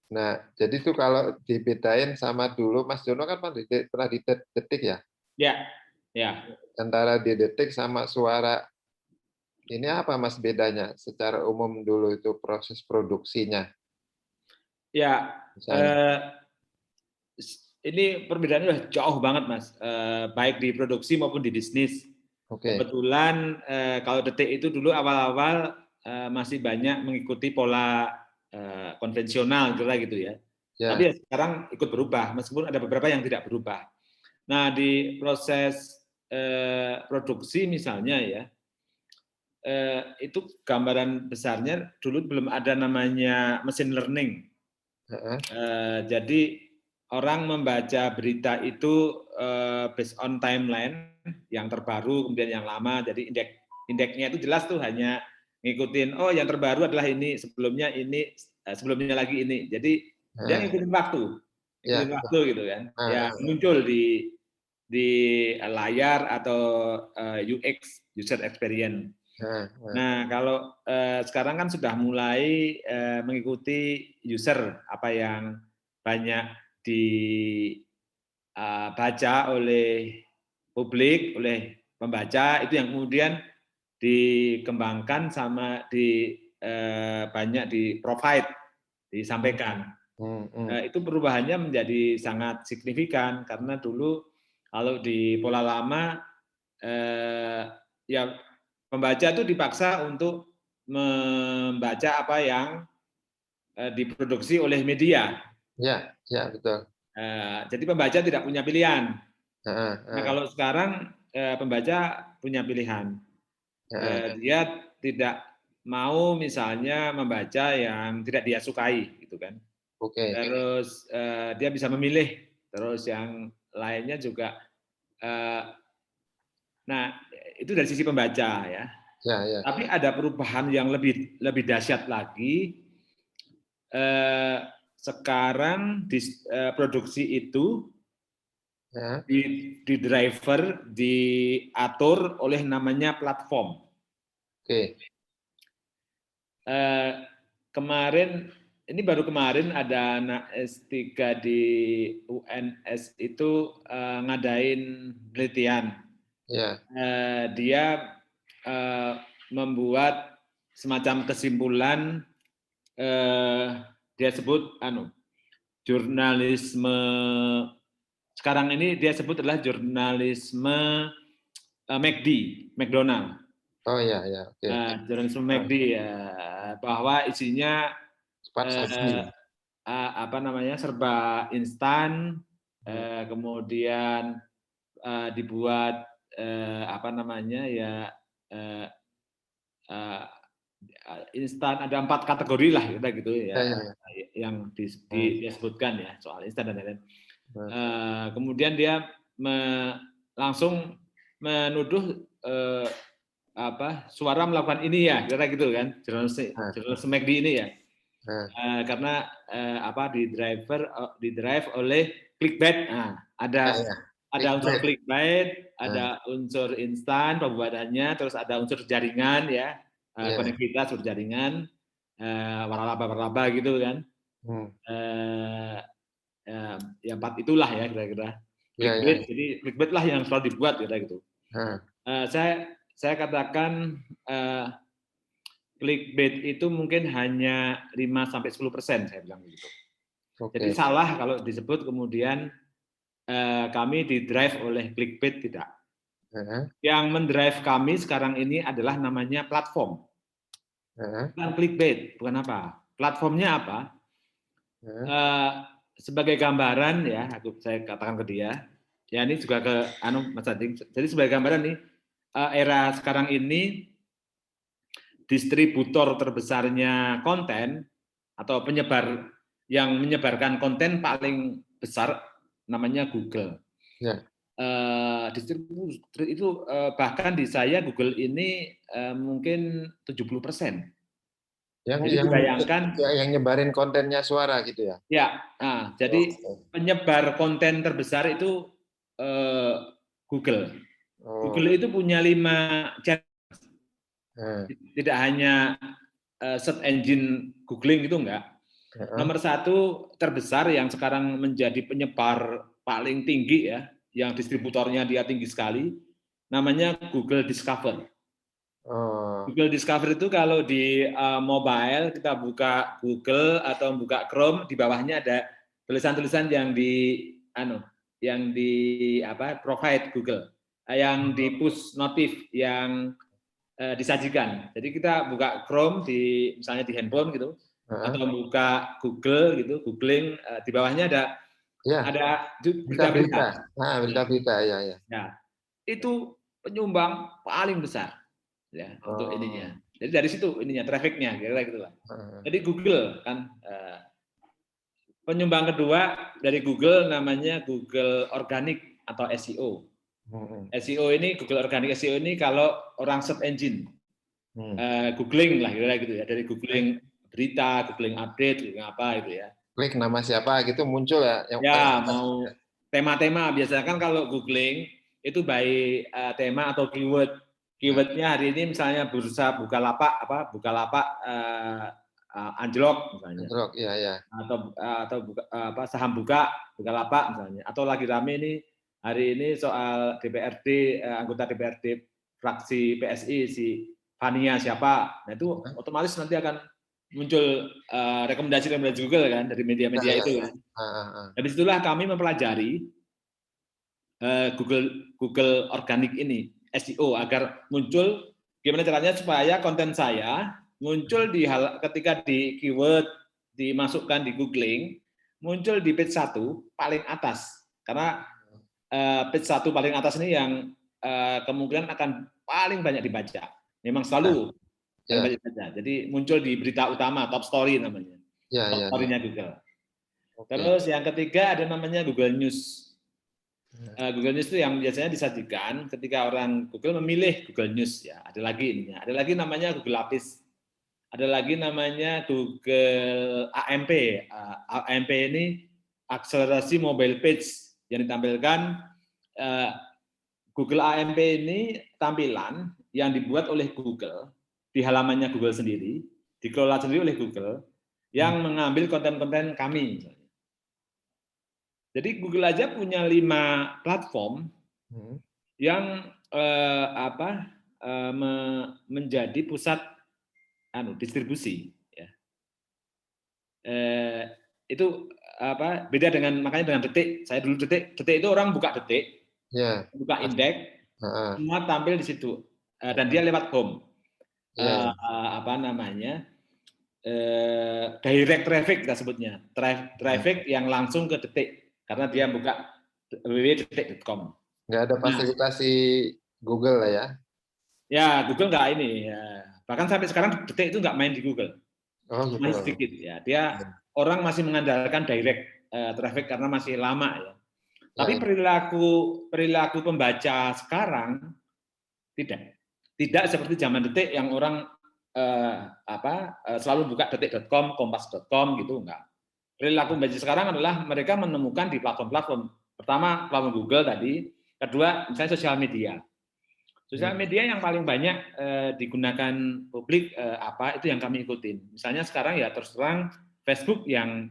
Nah, jadi tuh kalau dibedain sama dulu, Mas Jono kan pernah didetik ya, Ya, ya, antara didetik sama suara. Ini apa Mas bedanya secara umum dulu itu proses produksinya ya. misalnya? Ini perbedaannya udah jauh banget, Mas. Baik di produksi maupun di bisnis. Oke, Kebetulan kalau detik itu dulu awal-awal masih banyak mengikuti pola konvensional gitu ya. Tapi ya, ya sekarang ikut berubah, meskipun ada beberapa yang tidak berubah. Nah di proses produksi misalnya ya, itu gambaran besarnya dulu belum ada namanya machine learning. heeh, Jadi orang membaca berita itu based on timeline yang terbaru kemudian yang lama. Jadi indeksnya itu jelas tuh hanya ngikutin oh yang terbaru adalah ini sebelumnya lagi ini. Jadi dia heeh, ngikutin ya, waktu gitu kan. heeh, Ya heeh, muncul di layar atau UX user experience. heeh, heeh, Nah, kalau sekarang kan sudah mulai mengikuti user apa yang banyak dibaca oleh publik, oleh pembaca, itu yang kemudian dikembangkan sama banyak di-provide, disampaikan. mhm, Itu perubahannya menjadi sangat signifikan karena dulu kalau di pola lama ya pembaca itu dipaksa untuk membaca apa yang diproduksi oleh media. ya, ya, betul, Jadi pembaca tidak punya pilihan. heeh, Nah heeh, kalau sekarang pembaca punya pilihan. heeh, Dia tidak mau misalnya membaca yang tidak dia sukai, gitu kan. oke, Terus dia bisa memilih. Terus yang lainnya juga. Nah itu dari sisi pembaca ya. ya, ya, Tapi ada perubahan yang lebih lebih dahsyat lagi. Eh, Sekarang di produksi itu ya, di driver diatur oleh namanya platform. oke, Eh, Kemarin ini baru kemarin ada anak S3 di UNS itu ngadain penelitian. ya, Dia eh, membuat semacam kesimpulan dia sebut jurnalisme sekarang ini dia sebut adalah jurnalisme McD, McDonald. oh ya, ya, oke, Jurnalisme heeh, McD ya, bahwa isinya cepat eh, saji, apa namanya serba instan, mhm, kemudian dibuat apa namanya ya eh, eh, instan ada 4 kategori lah kita gitu ya, ya ya, ya, yang heeh, disebutkan ya soal instan dan lain-lain. heeh, Kemudian dia langsung menuduh apa suara melakukan ini ya kira gitu kan heeh, jurnalisme McD ini ya. heeh, Karena apa di drive oleh clickbait. Nah, ya, ada ya, unsur clickbait, clickbait, heeh, ada unsur instan pembuatannya, terus ada unsur jaringan ya, ya, konektivitas unsur jaringan, waralaba gitu kan. mhm, Eh, ya 4 itulah ya kira-kira. ya, ya, Jadi clickbait lah yang selalu dibuat kira gitu. heeh, Saya katakan clickbait itu mungkin hanya 5-10% saya bilang begitu. Jadi oke, salah kalau disebut kemudian kami di-drive oleh clickbait, tidak. heeh, Yang mendrive kami sekarang ini adalah namanya platform, heeh, bukan clickbait, bukan apa. Platformnya apa? heeh, Eh, Sebagai gambaran ya, saya katakan ke dia, ya ini juga ke Mas Ading. Jadi sebagai gambaran nih, era sekarang ini distributor terbesarnya konten atau penyebar yang menyebarkan konten paling besar namanya Google. ya, Distributor itu bahkan di saya Google ini mungkin 70%. Jadi yang dibayangkan yang nyebarin kontennya suara gitu ya? ya, jadi Oke, penyebar konten terbesar itu eh, Google. oh, Google itu punya 5 channel, heeh, tidak hanya search engine googling itu enggak. Nomor satu terbesar yang sekarang menjadi penyebar paling tinggi ya, yang distributornya dia tinggi sekali, namanya Google Discover. Google Discover itu kalau di mobile kita buka Google atau buka Chrome, di bawahnya ada tulisan-tulisan yang provide Google, yang di push notif yang disajikan. Jadi kita buka Chrome misalnya di handphone gitu, atau buka Google gitu, googling, di bawahnya ada berita-berita. Berita-berita ya. Nah, itu penyumbang paling besar ya untuk ininya. Jadi dari situ ininya trafficnya kira-kira gitulah. Jadi Google kan penyumbang kedua dari Google namanya Google Organic atau SEO. SEO ini Google Organic SEO ini kalau orang search engine googling lah kira-kira gitu ya, dari googling berita, googling update, googling apa itu ya. Klik nama siapa gitu muncul ya. Ya mau tema-tema biasanya kan kalau googling itu by tema atau keyword. Keywordnya hari ini misalnya bursa Bukalapak anjlok misalnya. Anjlok, ya. Atau saham Bukalapak misalnya. Atau lagi rame ini hari ini soal DPRD anggota DPRD fraksi PSI si Fania siapa. Nah itu otomatis nanti akan muncul rekomendasi Google kan dari media-media itu kan. Dari situlah kami mempelajari Google Organic ini SEO agar muncul gimana caranya supaya konten saya muncul ketika di keyword dimasukkan di googling muncul di page 1 paling atas karena page 1 paling atas ini yang kemungkinan akan paling banyak dibaca. Memang selalu banyak dibaca. Jadi muncul di berita utama top story namanya. Top story-nya Google. Terus yang ketiga ada namanya Google News. Google News itu yang biasanya disajikan ketika orang Google memilih Google News ya. Ada lagi namanya Google Lapis. Ada lagi namanya Google AMP. AMP ini akselerasi mobile page yang ditampilkan. Google AMP ini tampilan yang dibuat oleh Google di halamannya Google sendiri, dikelola sendiri oleh Google yang mengambil konten-konten kami. Jadi Google aja punya 5 platform yang menjadi pusat distribusi. Ya. Itu beda makanya dengan Detik. Saya dulu Detik itu orang buka Detik, buka indeks, semua tampil di situ dan dia lewat home. Direct traffic kita sebutnya, traffic yang langsung ke Detik. Karena dia buka www.detik.com. Nggak ada fasilitasi Google lah ya? Ya, Google nggak ini. Ya. Bahkan sampai sekarang Detik itu nggak main di Google. Gitu. Masih sedikit. Ya. Dia orang masih mengandalkan direct traffic karena masih lama. Ya. Tapi perilaku pembaca sekarang tidak seperti zaman Detik yang orang selalu buka detik.com, kompas.com gitu, enggak. Perilaku pembaca sekarang adalah mereka menemukan di platform-platform. Pertama, platform Google tadi. Kedua, misalnya sosial media. Sosial media yang paling banyak digunakan publik itu yang kami ikutin. Misalnya sekarang ya terus terang Facebook yang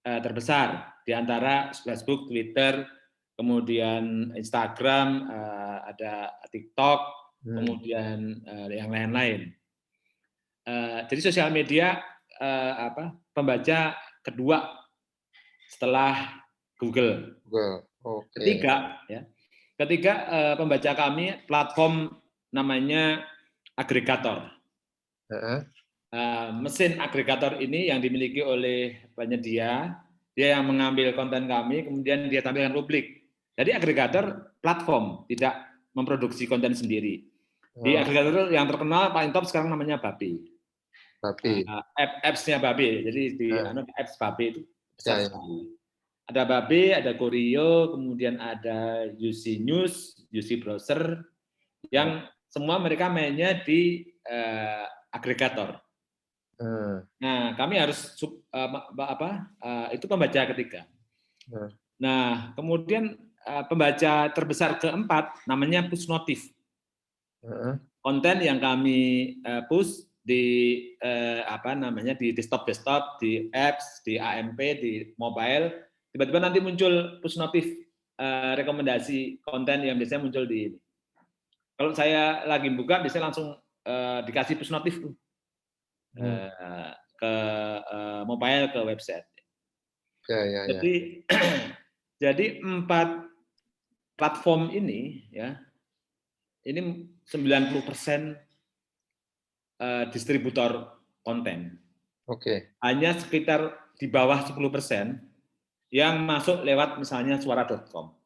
terbesar. Di antara Facebook, Twitter, kemudian Instagram, ada TikTok, kemudian yang lain-lain. Jadi sosial media pembaca kedua setelah Google. Ketiga pembaca kami platform namanya agregator. Mesin agregator ini yang dimiliki oleh penyedia, dia yang mengambil konten kami, kemudian dia tampilkan publik. Jadi agregator platform, tidak memproduksi konten sendiri. Di agregator yang terkenal paling top sekarang namanya Babi. Apps-nya Babi, jadi di apps Babi itu besar sekali. Ada Babi, ada Koryo, kemudian ada UC News, UC Browser, yang semua mereka mainnya di agregator. Nah, kami harus itu pembaca ketiga. Nah, kemudian pembaca terbesar keempat namanya push notif. Konten yang kami push apa namanya di desktop, di apps, di AMP, di mobile, tiba-tiba nanti muncul push notif rekomendasi konten yang biasanya muncul di ini. Kalau saya lagi buka, biasanya langsung dikasih push notif tuh ke mobile, ke website. Ya. Jadi jadi 4 platform ini ya, ini 90% distributor konten. Oke. Hanya sekitar di bawah 10% yang masuk lewat misalnya suara.com.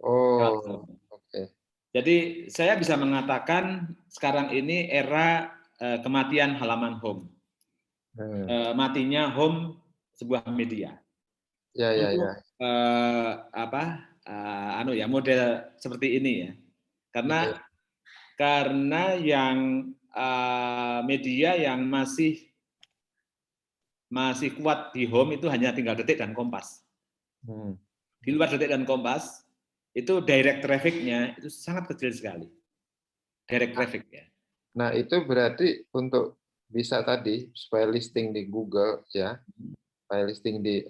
Oh, oke. Jadi saya bisa mengatakan sekarang ini era kematian halaman home. Matinya home sebuah media. Ya. Untuk model seperti ini ya. Karena yang media yang masih kuat di home itu hanya tinggal Detik dan Kompas. Di luar Detik dan Kompas itu direct traffic-nya itu sangat kecil sekali. Direct traffic ya. Nah, itu berarti untuk bisa tadi supaya listing di Google ya, supaya listing di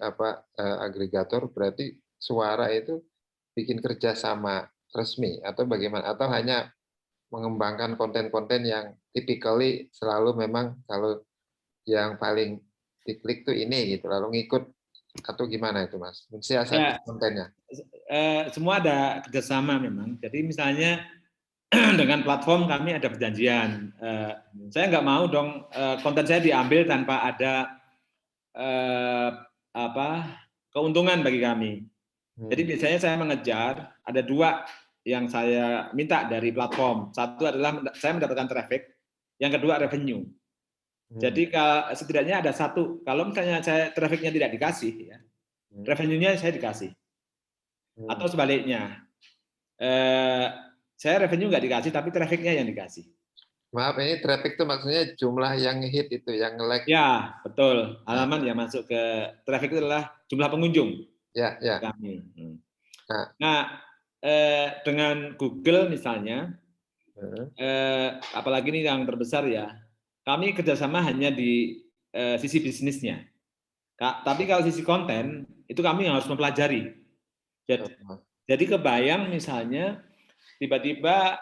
agregator, berarti suara itu bikin kerjasama resmi atau bagaimana? Atau hanya mengembangkan konten-konten yang typically selalu memang kalau yang paling diklik tuh ini gitu, lalu ngikut atau gimana itu Mas? Mensiasati kontennya. Semua ada kerjasama memang. Jadi misalnya dengan platform kami ada perjanjian. Saya nggak mau dong konten saya diambil tanpa ada keuntungan bagi kami. Jadi biasanya saya mengejar ada 2 yang saya minta dari platform. Satu adalah saya mendapatkan traffic, yang kedua revenue. Jadi setidaknya ada 1. Kalau misalnya saya trafficnya tidak dikasih, ya, revenue-nya saya dikasih. Atau sebaliknya, saya revenue nggak dikasih, tapi trafficnya yang dikasih. Maaf, ini traffic itu maksudnya jumlah yang hit itu, yang like. Ya, betul. Halaman yang masuk ke traffic itu adalah jumlah pengunjung. Ya. Kami. Nah, dengan Google misalnya, apalagi ini yang terbesar ya, kami kerjasama hanya di sisi bisnisnya. Tapi kalau sisi konten, itu kami harus mempelajari. Jadi kebayang misalnya, tiba-tiba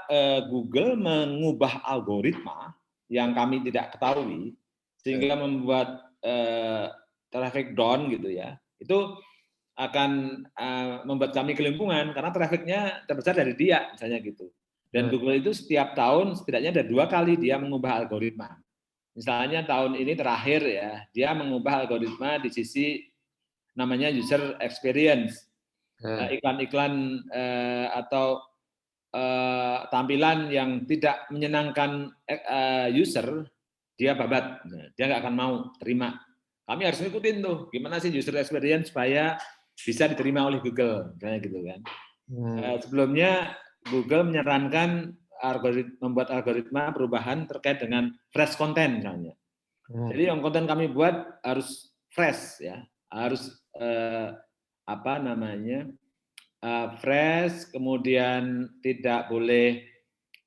Google mengubah algoritma yang kami tidak ketahui, sehingga membuat traffic down gitu ya. Itu akan membuat kami kelimpungan karena trafficnya terbesar dari dia misalnya gitu. Dan Google itu setiap tahun setidaknya ada 2 kali dia mengubah algoritma. Misalnya tahun ini terakhir ya, dia mengubah algoritma di sisi namanya user experience. Iklan-iklan atau tampilan yang tidak menyenangkan user, dia babat, dia nggak akan mau terima. Kami harus ngikutin tuh, gimana sih user experience supaya bisa diterima oleh Google, misalnya gitu kan. Sebelumnya Google menyarankan membuat algoritma perubahan terkait dengan fresh content misalnya. Jadi yang konten kami buat harus fresh ya, harus fresh, kemudian tidak boleh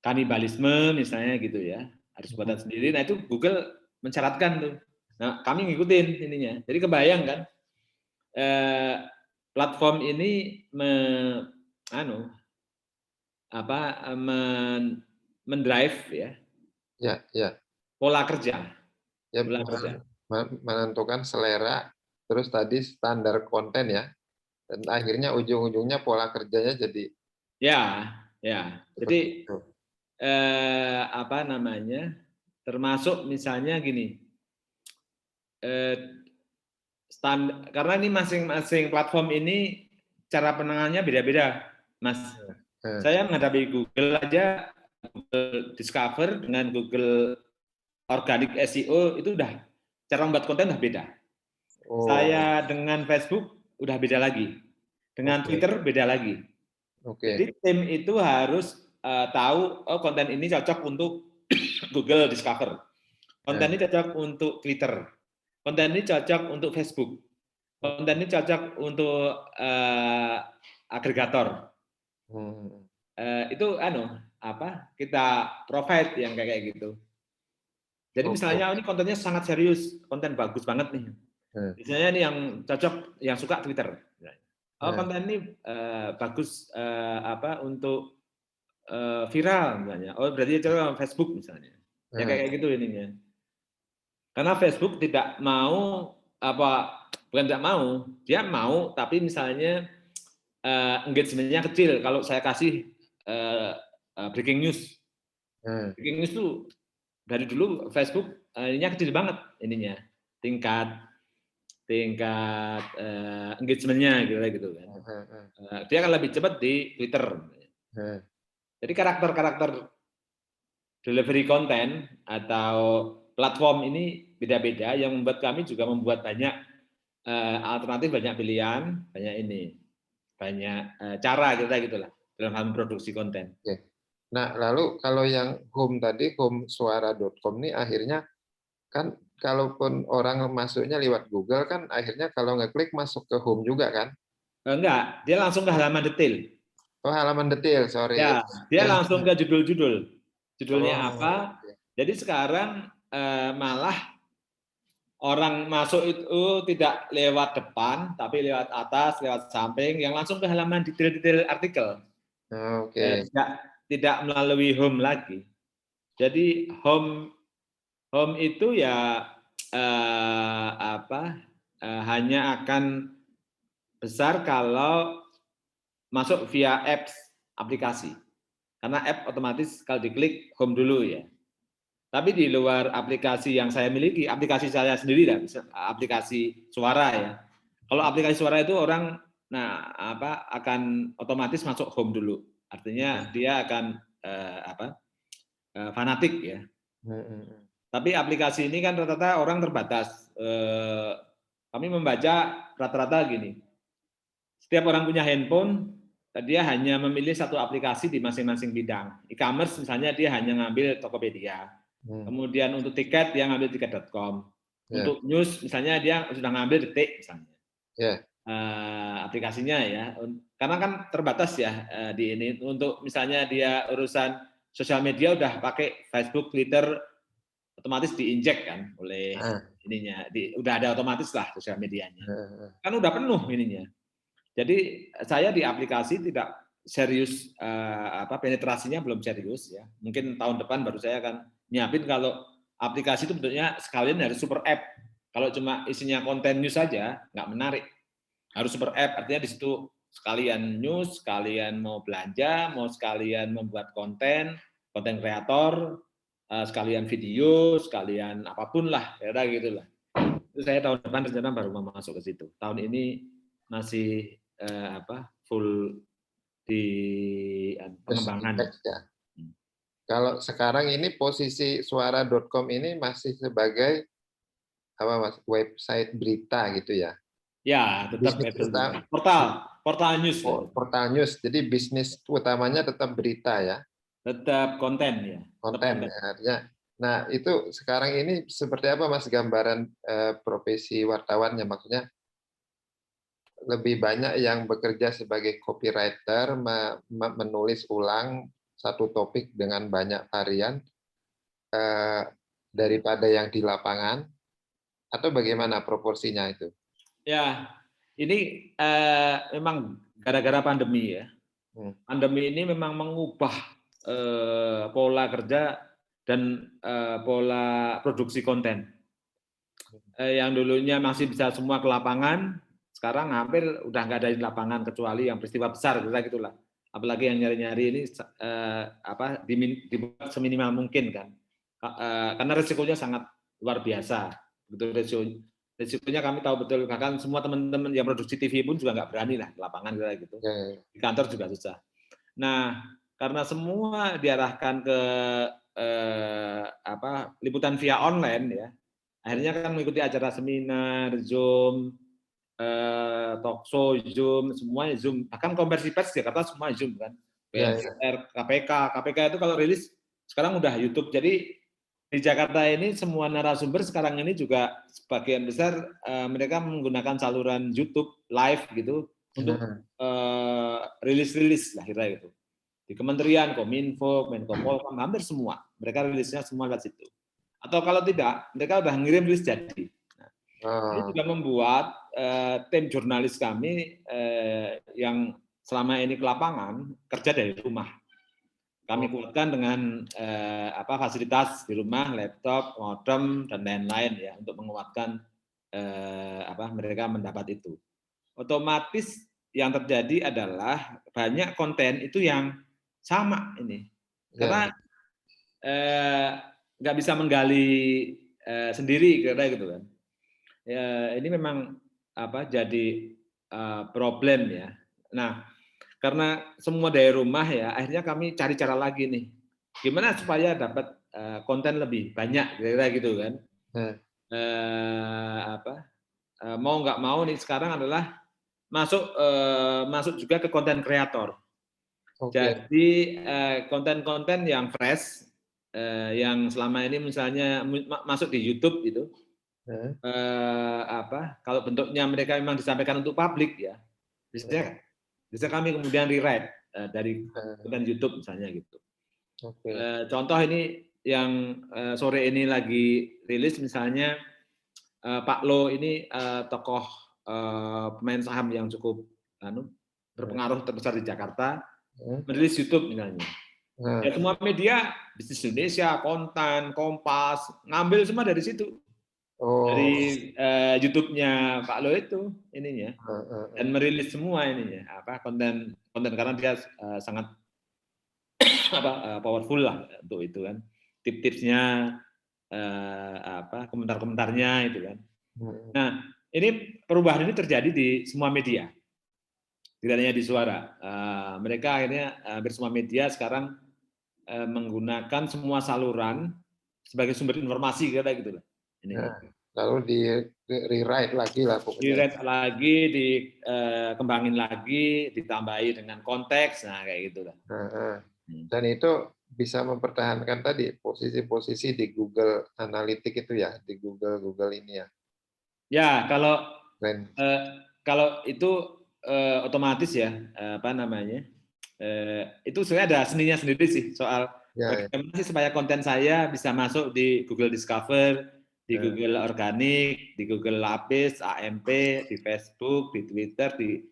kanibalisme misalnya gitu ya, harus buatan sendiri. Nah itu Google mensyaratkan tuh. Nah kami ngikutin ininya. Jadi kebayang kan platform ini mendrive ya pola kerja. Ya, menentukan selera, terus tadi standar konten ya, dan akhirnya ujung-ujungnya pola kerjanya jadi jadi termasuk misalnya gini, karena ini masing-masing platform ini cara penanganannya beda-beda, Mas. Saya menghadapi Google aja, Google Discover dengan Google Organic SEO itu udah cara membuat konten udah beda. Saya dengan Facebook udah beda lagi, dengan Twitter beda lagi. Jadi tim itu harus tahu konten ini cocok untuk Google Discover, konten ini cocok untuk Twitter, konten ini cocok untuk Facebook, konten ini cocok untuk agregator. Itu kita provide yang kayak gitu. Jadi misalnya ini kontennya sangat serius, konten bagus banget nih. Misalnya ini yang cocok, yang suka Twitter. Oh, konten ini bagus untuk viral misalnya. Oh, berarti coba Facebook misalnya. Ya kayak gitu ininya. Karena Facebook tidak mau bukan tidak mau, dia mau tapi misalnya engagement-nya kecil. Kalau saya kasih breaking news. Breaking news itu dari dulu Facebook ininya kecil banget ininya. Tingkat engagement-nya gitu kan. Dia akan lebih cepat di Twitter. Jadi karakter delivery konten atau platform ini beda-beda yang membuat kami juga membuat banyak alternatif, banyak pilihan, banyak cara gitulah dalam hal memproduksi konten. Nah, lalu kalau yang home tadi, homesuara.com ini akhirnya kan kalaupun orang masuknya lewat Google kan akhirnya kalau ngeklik masuk ke home juga kan? Enggak, dia langsung ke halaman detail. Oh, halaman detail, sorry. Ya, dia langsung ke judul-judul. Judulnya apa? Jadi sekarang malah orang masuk itu tidak lewat depan, tapi lewat atas, lewat samping, yang langsung ke halaman detail-detail artikel. Tidak melalui home lagi. Jadi home itu ya hanya akan besar kalau masuk via apps, aplikasi. Karena app otomatis kalau diklik home dulu ya. Tapi di luar aplikasi yang saya miliki, aplikasi saya sendiri lah, aplikasi suara ya. Kalau aplikasi suara itu orang akan otomatis masuk home dulu. Artinya dia akan fanatik ya. Tapi aplikasi ini kan rata-rata orang terbatas. Kami membaca rata-rata gini. Setiap orang punya handphone, dia hanya memilih satu aplikasi di masing-masing bidang. E-commerce misalnya dia hanya ngambil Tokopedia. Kemudian untuk tiket dia ngambil tiket.com. Untuk news misalnya dia sudah ngambil Detik misalnya. Aplikasinya ya. Karena kan terbatas ya di ini. Untuk misalnya dia urusan sosial media udah pakai Facebook, Twitter, otomatis diinjek kan oleh ininya. Udah ada otomatis lah sosial medianya. Kan udah penuh ininya. Jadi saya di aplikasi tidak serius, penetrasinya belum serius ya. Mungkin tahun depan baru saya akan nyiapin kalau aplikasi itu bentuknya sekalian harus super app. Kalau cuma isinya konten news saja nggak menarik. Harus super app, artinya di situ sekalian news, sekalian mau belanja, mau sekalian membuat konten kreator, sekalian video, sekalian apapun lah, ya gitulah. Itu saya tahun depan rencana baru mau masuk ke situ. Tahun ini masih full di pengembangan. Kalau sekarang ini posisi suara.com ini masih sebagai website berita gitu ya? Ya, tetap portal news. Portal news. Jadi bisnis utamanya tetap berita ya? Tetap konten ya. Konten ya, artinya. Nah, itu sekarang ini seperti apa Mas gambaran profesi wartawannya? Maksudnya lebih banyak yang bekerja sebagai copywriter, menulis ulang satu topik dengan banyak varian daripada yang di lapangan, atau bagaimana proporsinya itu? Ya, ini memang gara-gara pandemi ya. Pandemi ini memang mengubah pola kerja dan pola produksi konten. Yang dulunya masih bisa semua ke lapangan, sekarang hampir udah nggak ada di lapangan kecuali yang peristiwa besar gitulah. Apalagi yang nyari-nyari ini dibuat seminimal mungkin kan. Karena resikonya sangat luar biasa. Betul resikonya kami tahu betul, bahkan semua teman-teman yang produksi TV pun juga nggak berani lah ke lapangan gitu. Di kantor juga susah. Nah, karena semua diarahkan ke liputan via online ya, akhirnya kan mengikuti acara seminar, Zoom, talkshow, Zoom, semuanya Zoom. Bahkan konversi pers Jakarta semua Zoom kan. BNR, KPK itu kalau rilis sekarang udah YouTube. Jadi di Jakarta ini semua narasumber sekarang ini juga sebagian besar mereka menggunakan saluran YouTube live gitu untuk rilis lah kira gitu. Di kementerian, Kominfo, Menko Polhukam, hampir semua mereka rilisnya semua lewat situ. Atau kalau tidak, mereka udah ngirim list jadi. Nah, ini juga membuat tim jurnalis kami yang selama ini ke lapangan kerja dari rumah. Kami kuatkan dengan fasilitas di rumah, laptop, modem, dan lain-lain ya untuk menguatkan mereka mendapat itu. Otomatis yang terjadi adalah banyak konten itu yang sama ini, karena nggak bisa menggali sendiri kira gitu kan. Ya, ini memang jadi problem ya. Nah, karena semua dari rumah ya, akhirnya kami cari cara lagi nih. Gimana supaya dapat konten lebih banyak, kira-kira gitu kan. Mau nggak mau nih sekarang adalah masuk juga ke konten kreator. Jadi konten-konten yang fresh, yang selama ini misalnya masuk di YouTube itu, kalau bentuknya mereka memang disampaikan untuk publik ya, bisa kami kemudian rewrite dari konten YouTube misalnya gitu. Contoh ini yang sore ini lagi rilis misalnya Pak Lo ini tokoh pemain saham yang cukup berpengaruh terbesar di Jakarta, merilis YouTube misalnya. Ya, semua media, Bisnis Indonesia, Kontan, Kompas, ngambil semua dari situ. Dari YouTube-nya Pak Lo itu ininya. Dan merilis semua ininya, konten karena dia sangat powerful lah untuk itu kan. Tip-tipsnya, komentar-komentarnya itu kan. Nah, ini perubahan ini terjadi di semua media, tidak hanya di Suara. Mereka akhirnya hampir semua media sekarang menggunakan semua saluran sebagai sumber informasi kira gitu lah. Lalu di rewrite lagi lah pokoknya. Di-rewrite lagi, dikembangin lagi, ditambahi dengan konteks, nah kayak gitu lah. Dan itu bisa mempertahankan tadi posisi-posisi di Google Analytics itu ya, di Google ini ya. Ya, kalau itu otomatis ya, itu sebenarnya ada seninya sendiri sih soal bagaimana sih supaya konten saya bisa masuk di Google Discover, di Google Organik, di Google Lapis, AMP, di Facebook, di Twitter, di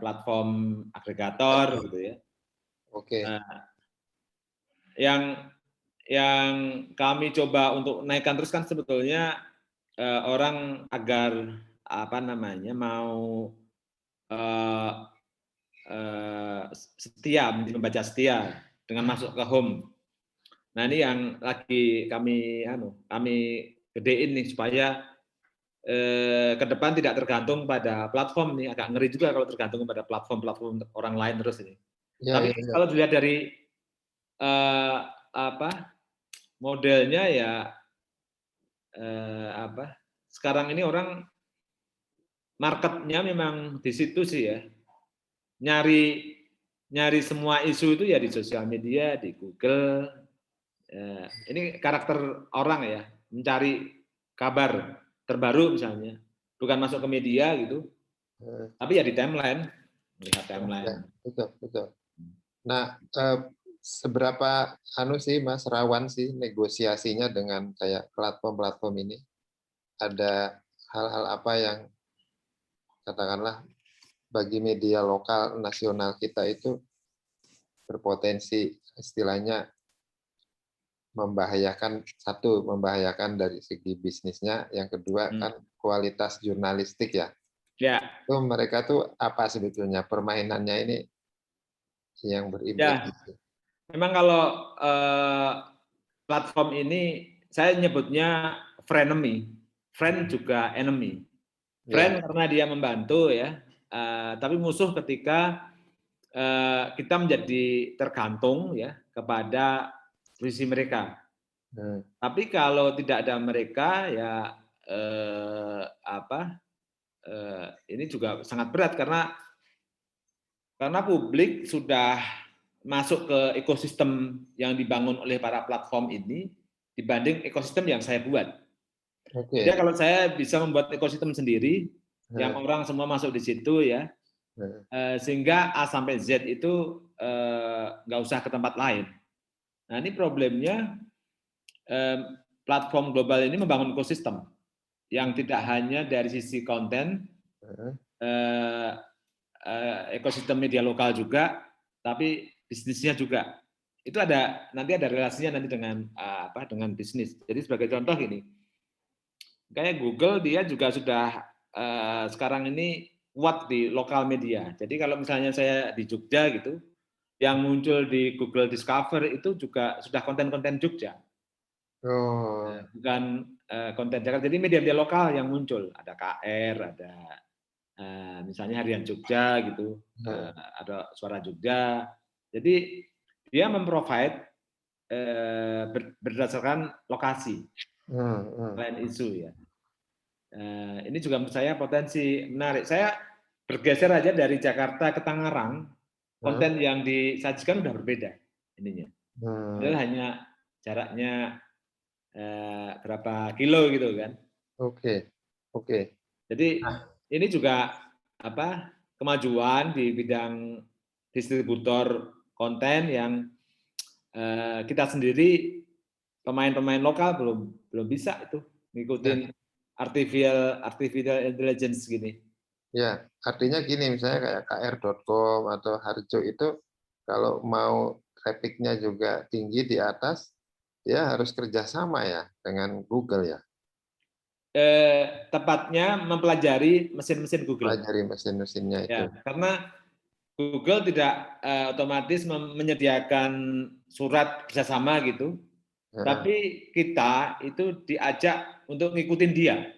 platform agregator gitu ya. Yang kami coba untuk naikkan terus kan sebetulnya orang agar mau setia, menjadi membaca setia dengan masuk ke home. Nah ini yang lagi kami gedein nih supaya ke depan tidak tergantung pada platform nih, agak ngeri juga kalau tergantung pada platform orang lain terus ini. Tapi kalau dilihat dari modelnya ya sekarang ini orang marketnya memang di situ sih ya, nyari semua isu itu ya di sosial media, di Google. Ini karakter orang ya, mencari kabar terbaru misalnya, bukan masuk ke media gitu, tapi ya di timeline, melihat timeline. Betul. Nah, seberapa sih Mas rawan sih negosiasinya dengan kayak platform-platform ini? Ada hal-hal apa yang katakanlah bagi media lokal nasional kita itu berpotensi istilahnya membahayakan dari segi bisnisnya, yang kedua kan kualitas jurnalistik ya. Itu mereka tuh apa sebetulnya permainannya ini yang berimplikasi? Memang kalau platform ini saya nyebutnya frenemy, friend juga enemy. Friend karena dia membantu ya, tapi musuh ketika kita menjadi tergantung ya kepada visi mereka. Tapi kalau tidak ada mereka ya ini juga sangat berat karena publik sudah masuk ke ekosistem yang dibangun oleh para platform ini dibanding ekosistem yang saya buat. Jadi kalau saya bisa membuat ekosistem sendiri yang orang semua masuk di situ ya, sehingga A sampai Z itu nggak usah ke tempat lain. Nah, ini problemnya platform global ini membangun ekosistem yang tidak hanya dari sisi konten, ekosistem media lokal juga, tapi bisnisnya juga. Itu nanti ada relasinya nanti dengan dengan bisnis. Jadi sebagai contoh gini, kayak Google dia juga sudah sekarang ini kuat di lokal media. Jadi kalau misalnya saya di Jogja gitu, yang muncul di Google Discover itu juga sudah konten-konten Jogja. Bukan konten Jakarta. Jadi media-media lokal yang muncul. Ada KR, ada misalnya Harian Jogja gitu, ada Suara Jogja. Jadi dia memprovide berdasarkan lokasi, selain isu ya. Ini juga menurut saya potensi menarik. Saya bergeser aja dari Jakarta ke Tangerang, konten yang disajikan udah berbeda ininya. Padahal hanya jaraknya berapa kilo gitu kan. Oke. Jadi ini juga kemajuan di bidang distributor konten yang kita sendiri pemain-pemain lokal belum bisa itu ngikutin artificial intelligence gini. Ya, artinya gini, misalnya kayak kr.com atau Harjo itu kalau mau traffic-nya juga tinggi di atas, dia harus kerjasama ya dengan Google ya. Tepatnya mempelajari mesin-mesin Google. Pelajari mesin-mesinnya itu. Ya, karena Google tidak otomatis menyediakan surat kerjasama gitu, tapi kita itu diajak untuk ngikutin dia,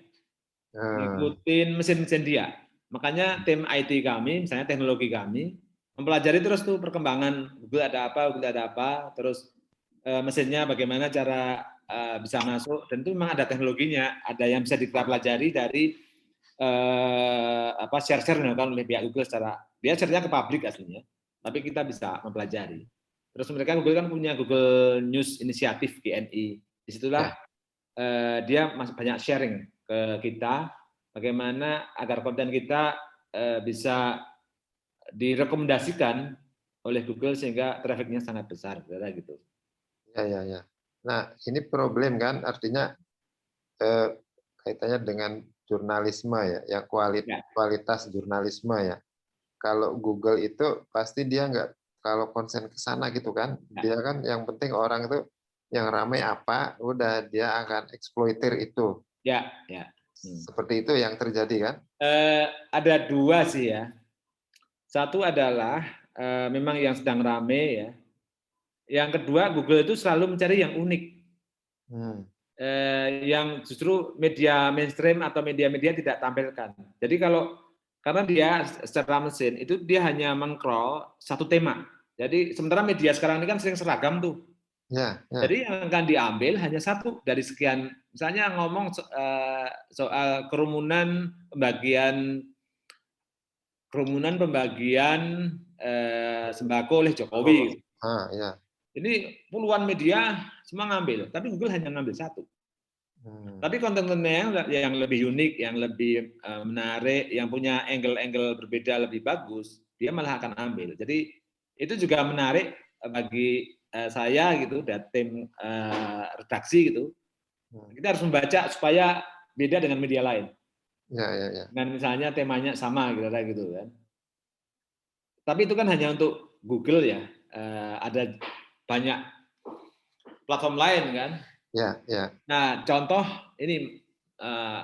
ngikutin mesin-mesin dia. Makanya tim IT kami, misalnya teknologi kami, mempelajari terus tuh perkembangan Google ada apa, terus mesinnya bagaimana cara bisa masuk, dan itu memang ada teknologinya, ada yang bisa kita pelajari dari share-share dilakukan oleh pihak Google secara dia share-nya ke publik aslinya, tapi kita bisa mempelajari. Terus mereka Google kan punya Google News Initiative GNI, disitulah dia masih banyak sharing ke kita bagaimana agar konten kita bisa direkomendasikan oleh Google sehingga trafficnya sangat besar, gitu. Ya. Nah, ini problem kan, artinya kaitannya dengan jurnalisme ya, yang kualitas jurnalisme ya. Kalau Google itu pasti dia nggak, kalau konsen ke sana gitu kan, dia kan yang penting orang itu yang ramai apa, udah dia akan eksploitir itu. Ya. Seperti itu yang terjadi kan? Ada dua sih ya. Satu adalah memang yang sedang rame ya. Yang kedua, Google itu selalu mencari yang unik. Yang justru media mainstream atau media-media tidak tampilkan. Jadi karena dia secara mesin itu dia hanya meng-crawl satu tema. Jadi sementara media sekarang ini kan sering seragam tuh. Ya. Jadi yang akan diambil hanya satu dari sekian. Misalnya ngomong soal kerumunan pembagian sembako oleh Jokowi. Ya. Ini puluhan media semua ngambil, tapi Google hanya ngambil satu. Tapi konten-kontennya yang lebih unik, yang lebih menarik, yang punya angle-angle berbeda lebih bagus, dia malah akan ambil. Jadi itu juga menarik bagi saya gitu, dan tim redaksi gitu. Kita harus membaca supaya beda dengan media lain. Ya. Dengan misalnya temanya sama gitu kan. Tapi itu kan hanya untuk Google ya. Ada banyak platform lain kan. Ya. Nah, contoh ini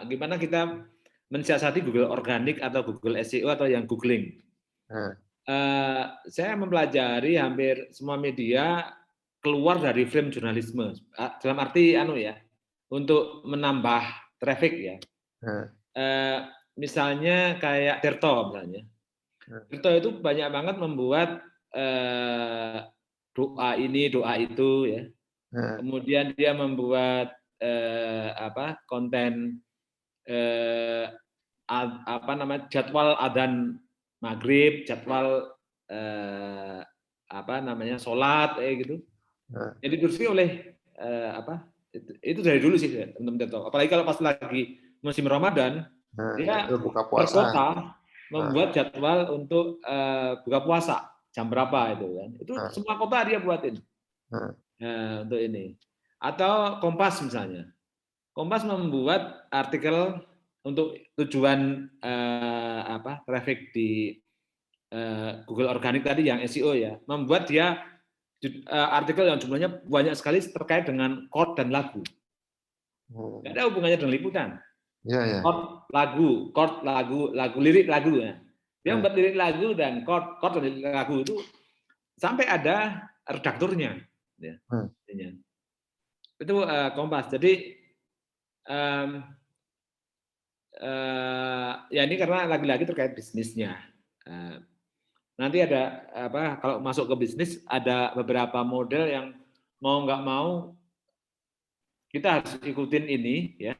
gimana kita mensiasati Google Organik atau Google SEO atau yang googling. Saya mempelajari hampir semua media keluar dari frame jurnalisme. Dalam arti untuk menambah traffic ya. Misalnya kayak Tirto misalnya. Tirto itu banyak banget membuat doa ini, doa itu ya. Kemudian dia membuat konten jadwal adzan maghrib, jadwal sholat gitu. Jadi dikursi oleh itu dari dulu sih teman-teman. Apalagi kalau pas lagi musim Ramadan, dia buka puasa. berkota membuat jadwal untuk buka puasa jam berapa itu kan. Itu semua kota dia buatin. untuk ini. Atau Kompas misalnya. Kompas membuat artikel untuk tujuan traffic di Google Organic tadi yang SEO ya, membuat dia artikel yang jumlahnya banyak sekali terkait dengan chord dan lagu. Nggak ada hubungannya dengan liputan. Ya, ya. Chord lagu, lirik lagu ya. Dia membuat lirik lagu dan chord dan lirik lagu itu sampai ada redakturnya. Ya. Itu Kompas. Jadi ya ini karena lagi-lagi terkait bisnisnya. Nanti ada kalau masuk ke bisnis ada beberapa model yang mau nggak mau kita harus ikutin ini ya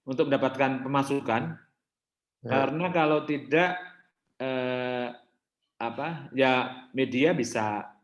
untuk mendapatkan pemasukan. Karena kalau tidak ya media bisa